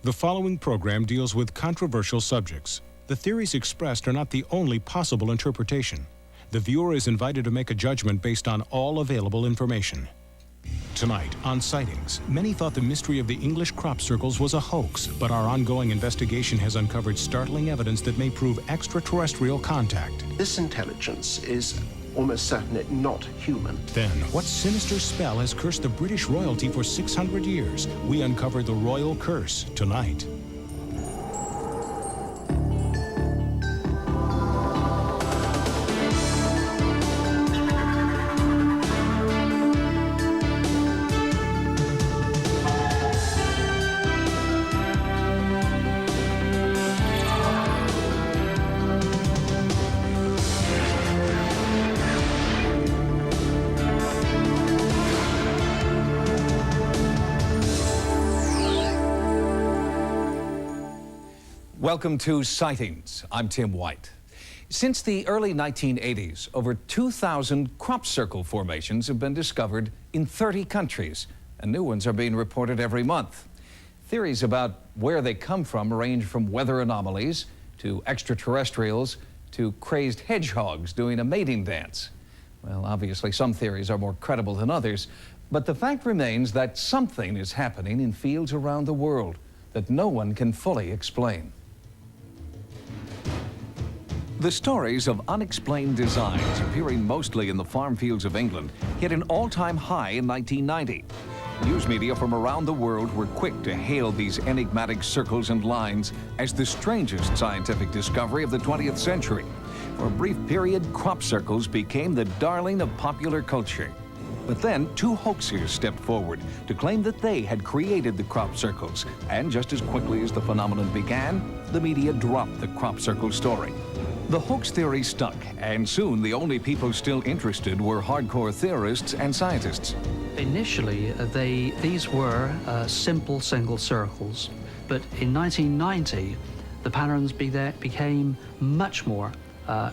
The following program deals with controversial subjects. The theories expressed are not the only possible interpretation. The viewer is invited to make a judgment based on all available information. Tonight on Sightings, many thought the mystery of the English crop circles was a hoax, but our ongoing investigation has uncovered startling evidence that may prove extraterrestrial contact. This intelligence is almost certainly not human. Then, what sinister spell has cursed the British royalty for 600 years? We uncover the royal curse tonight. Welcome to Sightings. I'm Tim White. Since the early 1980s, over 2,000 crop circle formations have been discovered in 30 countries, and new ones are being reported every month. Theories about where they come from range from weather anomalies to extraterrestrials to crazed hedgehogs doing a mating dance. Well, obviously some theories are more credible than others, but the fact remains that something is happening in fields around the world that no one can fully explain. The stories of unexplained designs appearing mostly in the farm fields of England hit an all-time high in 1990. News media from around the world were quick to hail these enigmatic circles and lines as the strangest scientific discovery of the 20th century. For a brief period, crop circles became the darling of popular culture. But then, two hoaxers stepped forward to claim that they had created the crop circles. And just as quickly as the phenomenon began, the media dropped the crop circle story. The hoax theory stuck, and soon the only people still interested were hardcore theorists and scientists. Initially, these were simple single circles, but in 1990, the patterns became much more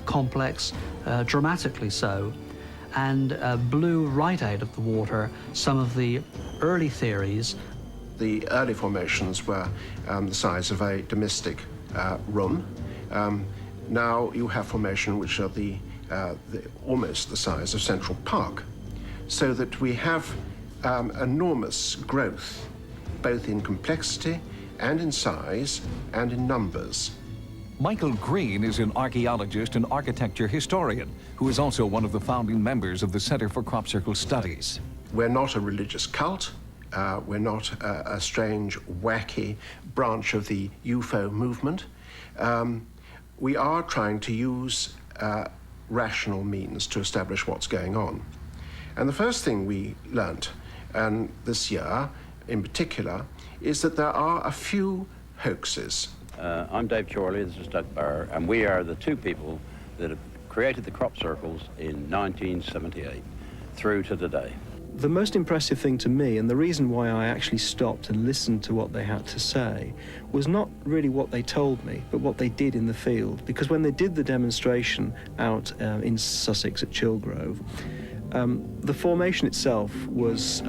complex, dramatically so, and blew right out of the water some of the early theories. The early formations were the size of a domestic room. Now you have formation which are almost the size of Central Park, so that we have enormous growth, both in complexity and in size and in numbers. Michael Green is an archaeologist and architecture historian who is also one of the founding members of the Center for Crop Circle Studies. We're not a religious cult. We're not a strange, wacky branch of the UFO movement. We are trying to use rational means to establish what's going on. And the first thing we learnt, and this year in particular, is that there are a few hoaxes. I'm Dave Chorley, this is Doug Barr, and we are the two people that have created the crop circles in 1978 through to today. The most impressive thing to me, and the reason why I actually stopped and listened to what they had to say, was not really what they told me, but what they did in the field. Because when they did the demonstration out in Sussex at Chilgrove, the formation itself was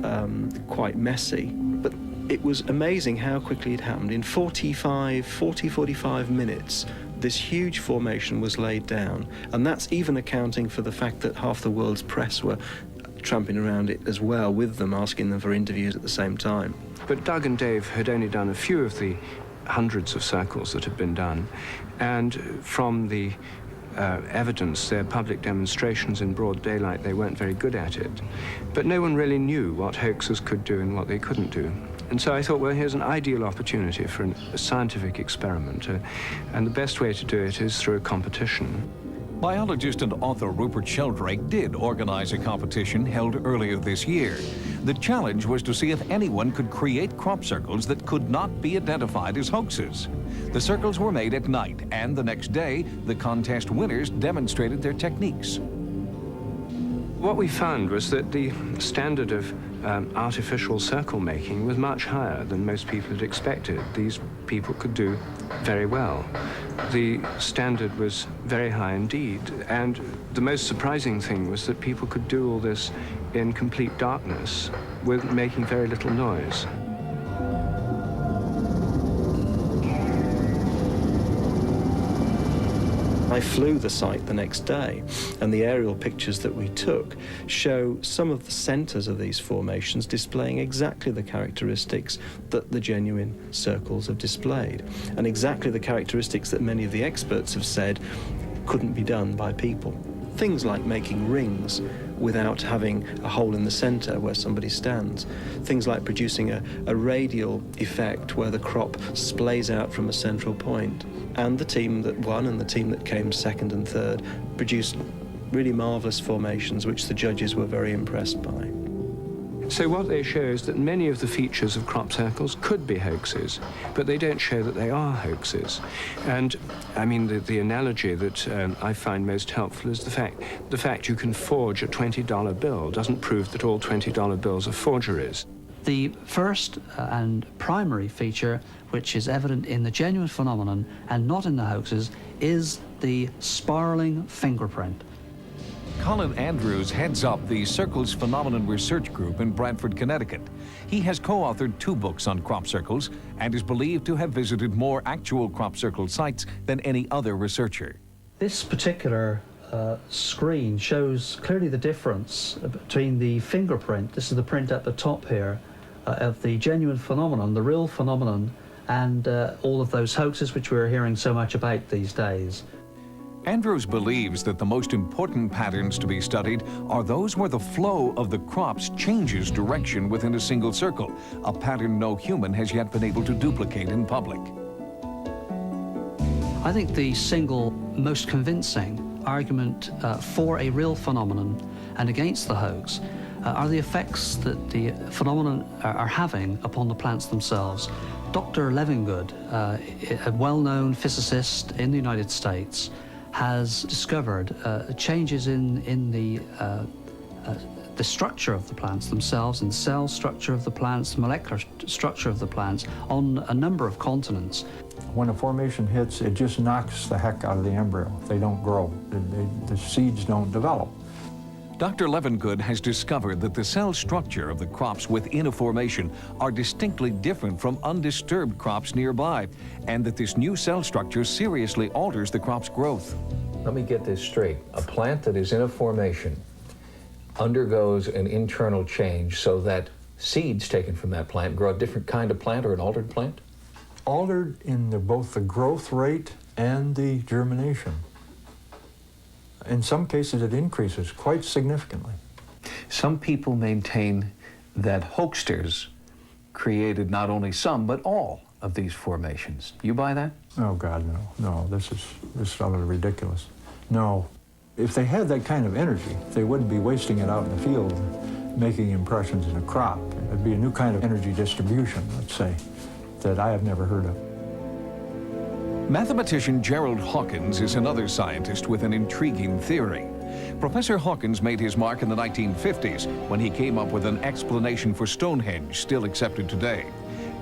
quite messy, but it was amazing how quickly it happened. In 45 minutes, this huge formation was laid down, and that's even accounting for the fact that half the world's press were tramping around it as well with them, asking them for interviews at the same time. But Doug and Dave had only done a few of the hundreds of circles that had been done, and from the evidence, their public demonstrations in broad daylight, they weren't very good at it. But no one really knew what hoaxers could do and what they couldn't do. And so I thought, well, here's an ideal opportunity for a scientific experiment, and the best way to do it is through a competition. Biologist and author Rupert Sheldrake did organize a competition held earlier this year. The challenge was to see if anyone could create crop circles that could not be identified as hoaxes. The circles were made at night, and the next day, the contest winners demonstrated their techniques. What we found was that the standard of artificial circle making was much higher than most people had expected. These people could do very well. The standard was very high indeed, and the most surprising thing was that people could do all this in complete darkness with making very little noise. I flew the site the next day, and the aerial pictures that we took show some of the centres of these formations displaying exactly the characteristics that the genuine circles have displayed, and exactly the characteristics that many of the experts have said couldn't be done by people. Things like making rings without having a hole in the centre where somebody stands. Things like producing a radial effect where the crop splays out from a central point. And the team that won and the team that came second and third produced really marvellous formations which the judges were very impressed by. So what they show is that many of the features of crop circles could be hoaxes, but they don't show that they are hoaxes. And I mean, the analogy that I find most helpful is the fact you can forge a $20 bill doesn't prove that all $20 bills are forgeries. The first and primary feature, which is evident in the genuine phenomenon and not in the hoaxes, is the spiraling fingerprint. Colin Andrews heads up the Circles Phenomenon Research Group in Brantford, Connecticut. He has co-authored 2 books on crop circles and is believed to have visited more actual crop circle sites than any other researcher. This particular screen shows clearly the difference between the fingerprint, this is the print at the top here, of the genuine phenomenon, the real phenomenon, and all of those hoaxes which we're hearing so much about these days. Andrews believes that the most important patterns to be studied are those where the flow of the crops changes direction within a single circle, a pattern no human has yet been able to duplicate in public. I think the single most convincing argument for a real phenomenon and against the hoax are the effects that the phenomenon are having upon the plants themselves. Dr. Levengood, a well-known physicist in the United States, has discovered changes in the structure of the plants themselves, in cell structure of the plants, molecular structure of the plants on a number of continents. When a formation hits, it just knocks the heck out of the embryo. They don't grow. The seeds don't develop. Dr. Levengood has discovered that the cell structure of the crops within a formation are distinctly different from undisturbed crops nearby, and that this new cell structure seriously alters the crop's growth. Let me get this straight. A plant that is in a formation undergoes an internal change so that seeds taken from that plant grow a different kind of plant or an altered plant? Altered in both the growth rate and the germination. In some cases, it increases quite significantly. Some people maintain that hoaxsters created not only some, but all of these formations. You buy that? Oh, God, no. No, this is utterly ridiculous. No. If they had that kind of energy, they wouldn't be wasting it out in the field making impressions in a crop. It'd be a new kind of energy distribution, let's say, that I have never heard of. Mathematician Gerald Hawkins is another scientist with an intriguing theory. Professor Hawkins made his mark in the 1950s when he came up with an explanation for Stonehenge, still accepted today.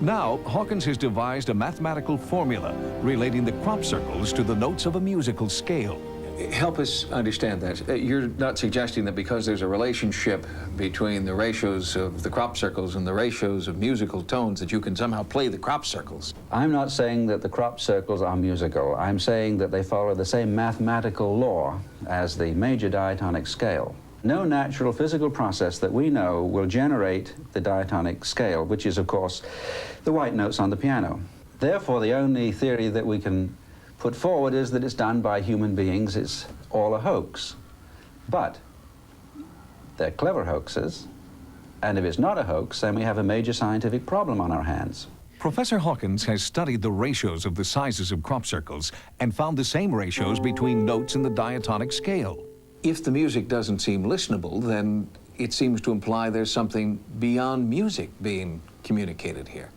Now, Hawkins has devised a mathematical formula relating the crop circles to the notes of a musical scale. Help us understand that. You're not suggesting that because there's a relationship between the ratios of the crop circles and the ratios of musical tones that you can somehow play the crop circles. I'm not saying that the crop circles are musical. I'm saying that they follow the same mathematical law as the major diatonic scale. No natural physical process that we know will generate the diatonic scale, which is, of course, the white notes on the piano. Therefore, the only theory that we can put forward is that it's done by human beings. It's all a hoax. But they're clever hoaxes, and if it's not a hoax, then we have a major scientific problem on our hands. Professor Hawkins has studied the ratios of the sizes of crop circles and found the same ratios between notes in the diatonic scale. If the music doesn't seem listenable, then it seems to imply there's something beyond music being communicated here.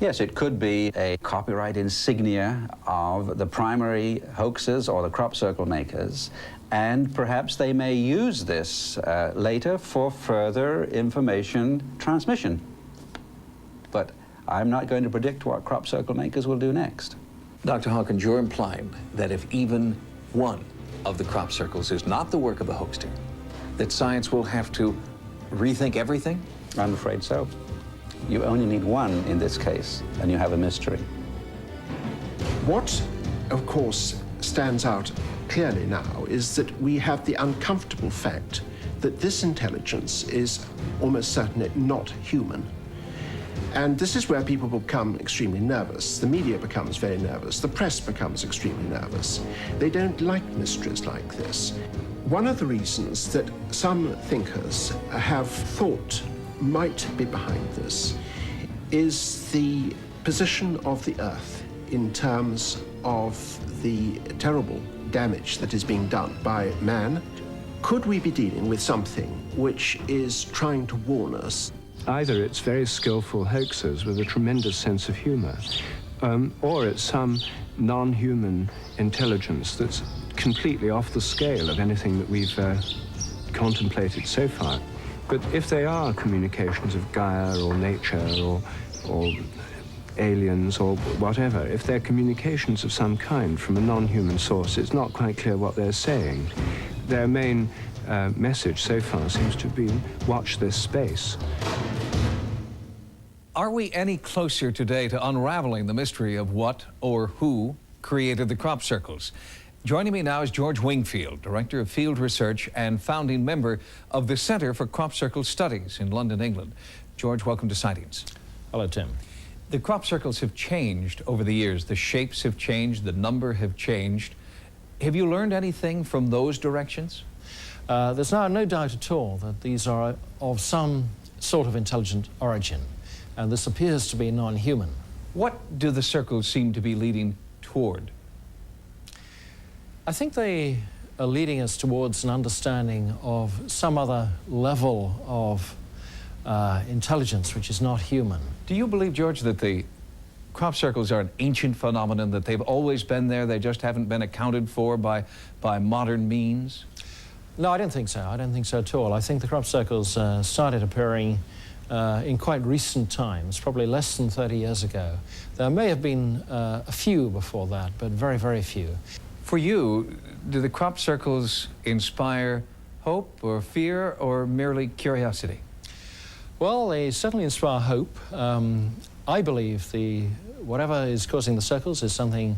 Yes, it could be a copyright insignia of the primary hoaxers or the crop circle makers, and perhaps they may use this later for further information transmission. But I'm not going to predict what crop circle makers will do next. Dr. Hawkins, you're implying that if even one of the crop circles is not the work of a hoaxer, that science will have to rethink everything? I'm afraid so. You only need one in this case, and you have a mystery. What, of course, stands out clearly now is that we have the uncomfortable fact that this intelligence is almost certainly not human. And this is where people become extremely nervous. The media becomes very nervous. The press becomes extremely nervous. They don't like mysteries like this. One of the reasons that some thinkers have thought might be behind this is the position of the Earth in terms of the terrible damage that is being done by man. Could we be dealing with something which is trying to warn us? Either it's very skillful hoaxers with a tremendous sense of humor, or it's some non-human intelligence that's completely off the scale of anything that we've contemplated so far. But if they are communications of Gaia or nature or aliens or whatever, if they're communications of some kind from a non-human source, it's not quite clear what they're saying. Their main message so far seems to be, watch this space. Are we any closer today to unraveling the mystery of what or who created the crop circles? Joining me now is George Wingfield, Director of Field Research and founding member of the Centre for Crop Circle Studies in London, England. George, welcome to Sightings. Hello, Tim. The crop circles have changed over the years. The shapes have changed, the number have changed. Have you learned anything from those directions? There's no doubt at all that these are of some sort of intelligent origin, and this appears to be non-human. What do the circles seem to be leading toward? I think they are leading us towards an understanding of some other level of intelligence which is not human. Do you believe, George, that the crop circles are an ancient phenomenon, that they've always been there, they just haven't been accounted for by modern means? No, I don't think so. I don't think so at all. I think the crop circles started appearing in quite recent times, probably less than 30 years ago. There may have been a few before that, but very, very few. For you, do the crop circles inspire hope or fear or merely curiosity? Well, they certainly inspire hope. I believe whatever is causing the circles is something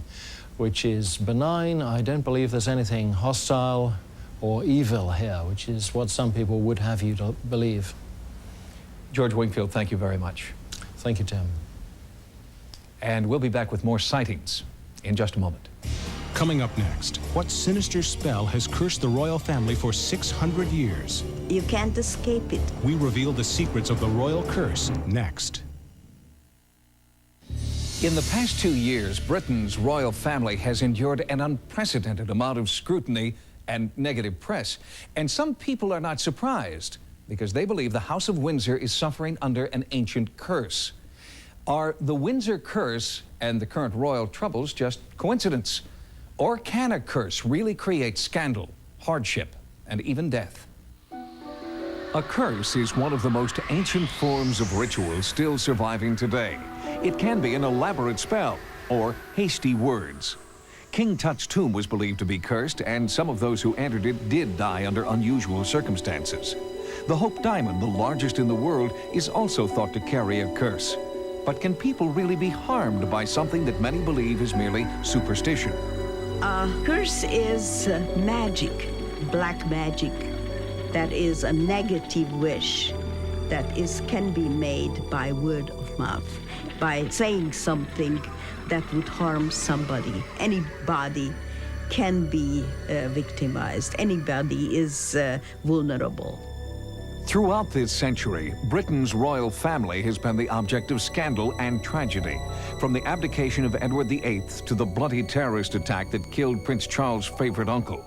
which is benign. I don't believe there's anything hostile or evil here, which is what some people would have you to believe. George Wingfield, thank you very much. Thank you, Tim. And we'll be back with more Sightings in just a moment. Coming up next, what sinister spell has cursed the royal family for 600 years? You can't escape it. We reveal the secrets of the royal curse next. In the past 2 years, Britain's royal family has endured an unprecedented amount of scrutiny and negative press. And some people are not surprised because they believe the House of Windsor is suffering under an ancient curse. Are the Windsor curse and the current royal troubles just coincidence? Or can a curse really create scandal, hardship, and even death? A curse is one of the most ancient forms of ritual still surviving today. It can be an elaborate spell or hasty words. King Tut's tomb was believed to be cursed, and some of those who entered it did die under unusual circumstances. The Hope Diamond, the largest in the world, is also thought to carry a curse. But can people really be harmed by something that many believe is merely superstition? Curse is magic, black magic. That is a negative wish that can be made by word of mouth, by saying something that would harm somebody. Anybody can be victimized. Anybody is vulnerable. Throughout this century, Britain's royal family has been the object of scandal and tragedy. From the abdication of Edward VIII to the bloody terrorist attack that killed Prince Charles' favorite uncle.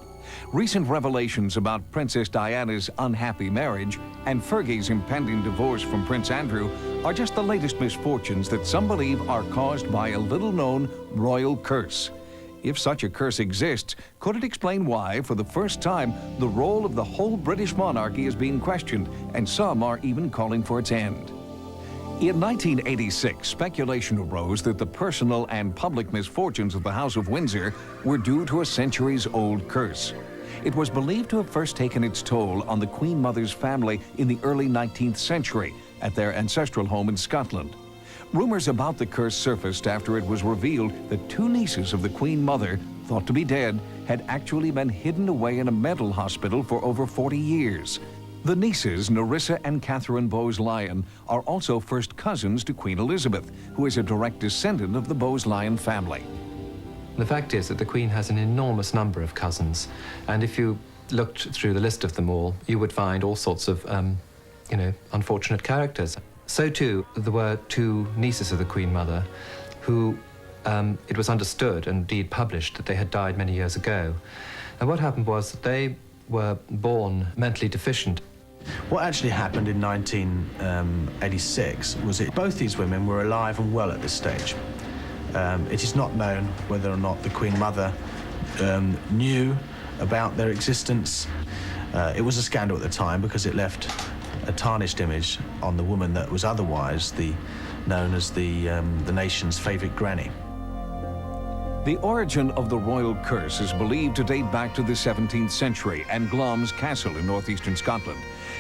Recent revelations about Princess Diana's unhappy marriage and Fergie's impending divorce from Prince Andrew are just the latest misfortunes that some believe are caused by a little-known royal curse. If such a curse exists, could it explain why, for the first time, the role of the whole British monarchy is being questioned, and some are even calling for its end? In 1986, speculation arose that the personal and public misfortunes of the House of Windsor were due to a centuries-old curse. It was believed to have first taken its toll on the Queen Mother's family in the early 19th century at their ancestral home in Scotland. Rumors about the curse surfaced after it was revealed that two nieces of the Queen Mother thought to be dead, had actually been hidden away in a mental hospital for over 40 years. The nieces, Nerissa and Catherine Bowes-Lyon, are also first cousins to Queen Elizabeth, who is a direct descendant of the Bowes-Lyon family. The fact is that the Queen has an enormous number of cousins, and if you looked through the list of them all, you would find all sorts of, unfortunate characters. So too, there were two nieces of the Queen Mother who it was understood and indeed published that they had died many years ago. And what happened was that they were born mentally deficient. What actually happened in 1986 was that both these women were alive and well at this stage. It is not known whether or not the Queen Mother knew about their existence. It was a scandal at the time because it left a tarnished image on the woman that was otherwise known as the nation's favourite granny. The origin of the royal curse is believed to date back to the 17th century and Glamis Castle in northeastern Scotland.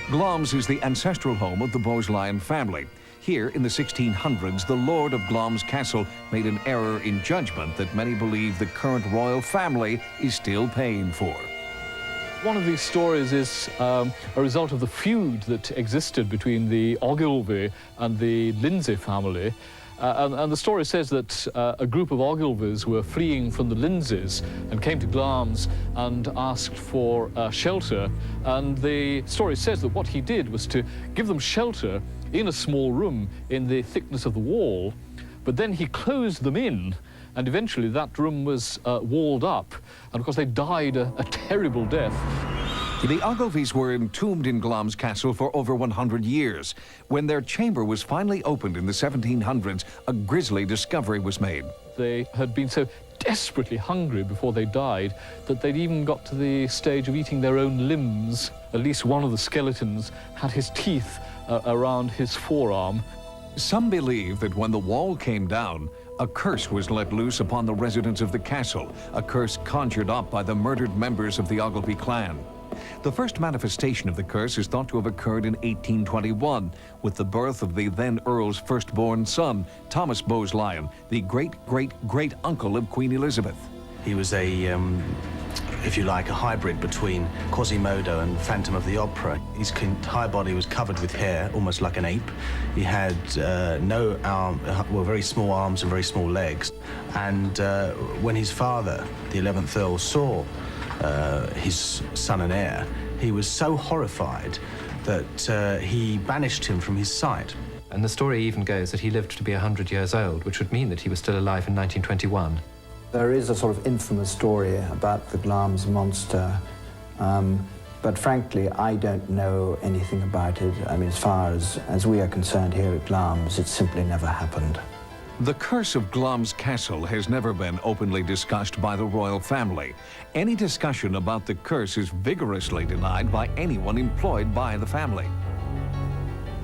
Glamis is the ancestral home of the Bowes-Lyon family. Here in the 1600s, the Lord of Glamis Castle made an error in judgment that many believe the current royal family is still paying for. One of these stories is a result of the feud that existed between the Ogilvy and the Lindsay family. And the story says that a group of Ogilvys were fleeing from the Lindsays and came to Glamis and asked for shelter. And the story says that what he did was to give them shelter in a small room in the thickness of the wall, but then he closed them in, and eventually that room was walled up, and of course they died a terrible death. The Ogilvys were entombed in Glamis Castle for over 100 years. When their chamber was finally opened in the 1700s, a grisly discovery was made. They had been so desperately hungry before they died that they'd even got to the stage of eating their own limbs. At least one of the skeletons had his teeth around his forearm. Some believe that when the wall came down, a curse was let loose upon the residents of the castle, a curse conjured up by the murdered members of the Ogilvy clan. The first manifestation of the curse is thought to have occurred in 1821, with the birth of the then Earl's firstborn son, Thomas Bowes-Lyon, the great-great-great-uncle of Queen Elizabeth. He was a, if you like, a hybrid between Quasimodo and Phantom of the Opera. His entire body was covered with hair, almost like an ape. He had very small arms and very small legs. And when his father, the 11th Earl, saw his son and heir, he was so horrified that he banished him from his sight. And the story even goes that he lived to be 100 years old, which would mean that he was still alive in 1921. There is a sort of infamous story about the Glamis monster, but frankly, I don't know anything about it. I mean, as far as we are concerned here at Glamis, it simply never happened. The curse of Glamis Castle has never been openly discussed by the royal family. Any discussion about the curse is vigorously denied by anyone employed by the family.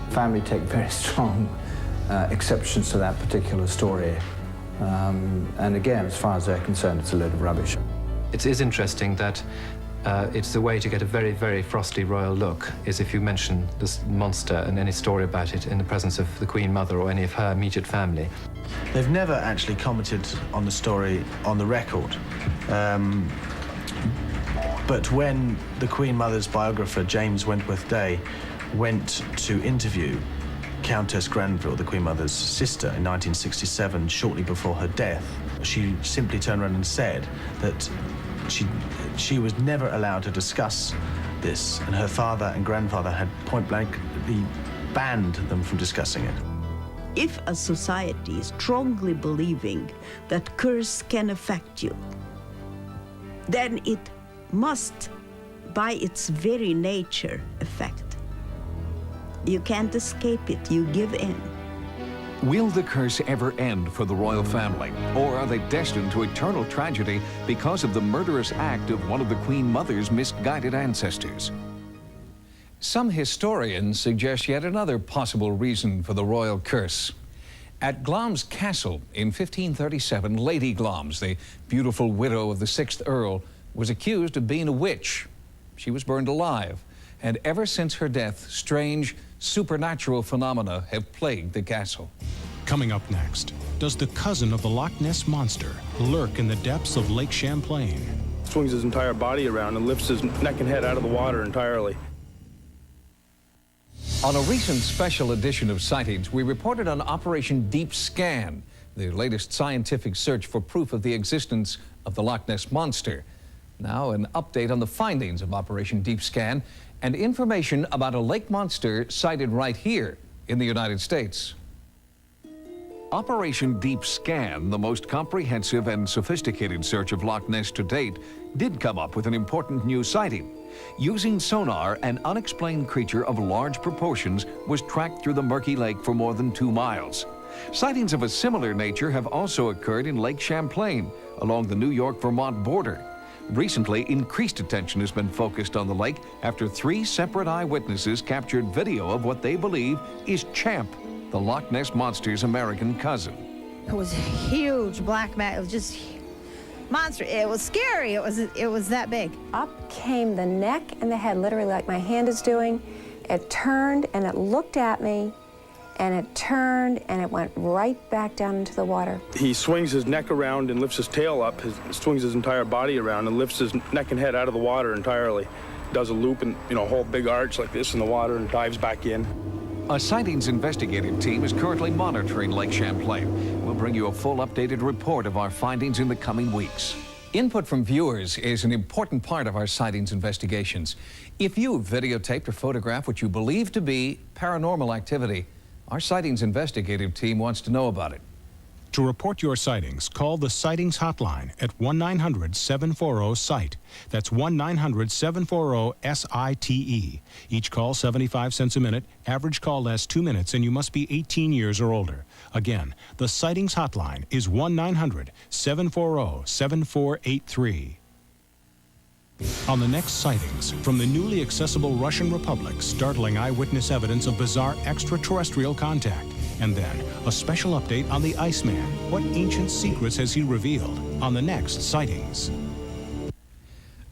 The family take very strong exceptions to that particular story. And again, as far as they're concerned, it's a load of rubbish. It is interesting that it's the way to get a very, very frosty royal look is if you mention this monster and any story about it in the presence of the Queen Mother or any of her immediate family. They've never actually commented on the story on the record. But when the Queen Mother's biographer, James Wentworth Day, went to interview Countess Granville, the Queen Mother's sister, in 1967, shortly before her death, she simply turned around and said that she was never allowed to discuss this, and her father and grandfather had point-blankly banned them from discussing it. If a society is strongly believing that curse can affect you, then it must, by its very nature, affect. You can't escape it, you give in. Will the curse ever end for the royal family? Or are they destined to eternal tragedy because of the murderous act of one of the Queen Mother's misguided ancestors? Some historians suggest yet another possible reason for the royal curse. At Glamis Castle in 1537, Lady Glamis, the beautiful widow of the 6th Earl, was accused of being a witch. She was burned alive, and ever since her death, strange supernatural phenomena have plagued the castle. Coming up next, does the cousin of the Loch Ness Monster lurk in the depths of Lake Champlain? Swings his entire body around and lifts his neck and head out of the water entirely. On a recent special edition of Sightings, we reported on Operation Deep Scan, the latest scientific search for proof of the existence of the Loch Ness Monster. Now, an update on the findings of Operation Deep Scan and information about a lake monster sighted right here in the United States. Operation Deep Scan, the most comprehensive and sophisticated search of Loch Ness to date, did come up with an important new sighting. Using sonar, an unexplained creature of large proportions was tracked through the murky lake for more than 2 miles. Sightings of a similar nature have also occurred in Lake Champlain, along the New York-Vermont border. Recently, increased attention has been focused on the lake after 3 separate eyewitnesses captured video of what they believe is Champ, the Loch Ness Monster's American cousin. It was a huge black mat. It was just monster. It was scary. It was that big. Up came the neck and the head, literally like my hand is doing. It turned and it looked at me, and it turned and it went right back down into the water. He swings his neck around and lifts his tail up, swings his entire body around and lifts his neck and head out of the water entirely. Does a loop and, a whole big arch like this in the water and dives back in. A Sightings investigative team is currently monitoring Lake Champlain. We'll bring you a full updated report of our findings in the coming weeks. Input from viewers is an important part of our Sightings investigations. If you've videotaped or photographed what you believe to be paranormal activity, our Sightings investigative team wants to know about it. To report your sightings, call the Sightings hotline at 1-900-740-SIGHT. That's 1-900-740-SITE. Each call 75 cents a minute. Average call lasts 2 minutes, and you must be 18 years or older. Again, the Sightings hotline is 1-900-740-7483. On the next Sightings, from the newly accessible Russian Republic, startling eyewitness evidence of bizarre extraterrestrial contact. And then, a special update on the Iceman. What ancient secrets has he revealed on the next Sightings?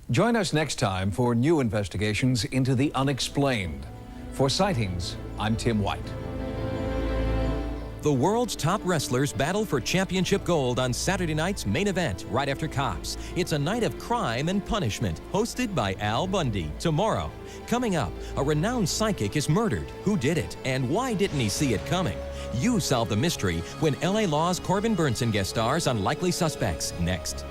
Join us next time for new investigations into the unexplained. For Sightings, I'm Tim White. The world's top wrestlers battle for championship gold on Saturday night's main event, right after Cops. It's a night of crime and punishment, hosted by Al Bundy. Tomorrow, coming up, a renowned psychic is murdered. Who did it, and why didn't he see it coming? You solve the mystery when LA Law's Corbin Burnson guest stars on Likely Suspects, next.